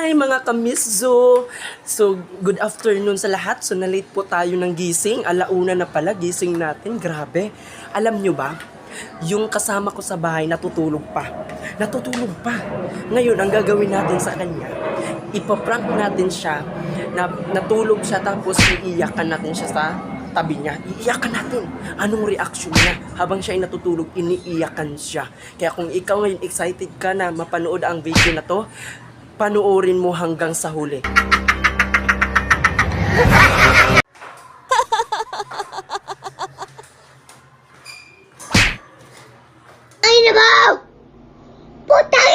Hi mga kamiszo! So, good afternoon sa lahat. So, na-late po tayo ng gising. Alauna na pala, gising natin. Grabe. Alam nyo ba, yung kasama ko sa bahay natutulog pa. Natutulog pa. Ngayon, ang gagawin natin sa kanya, ipaprank natin siya na natulog siya tapos iiyakan natin siya sa tabi niya. Iiyakan natin. Anong reaction niya? Habang siya ay natutulog, iniiyakan siya. Kaya kung ikaw ngayon excited ka na mapanood ang video na to, panoorin mo hanggang sa huli. Ay nabaw! Putang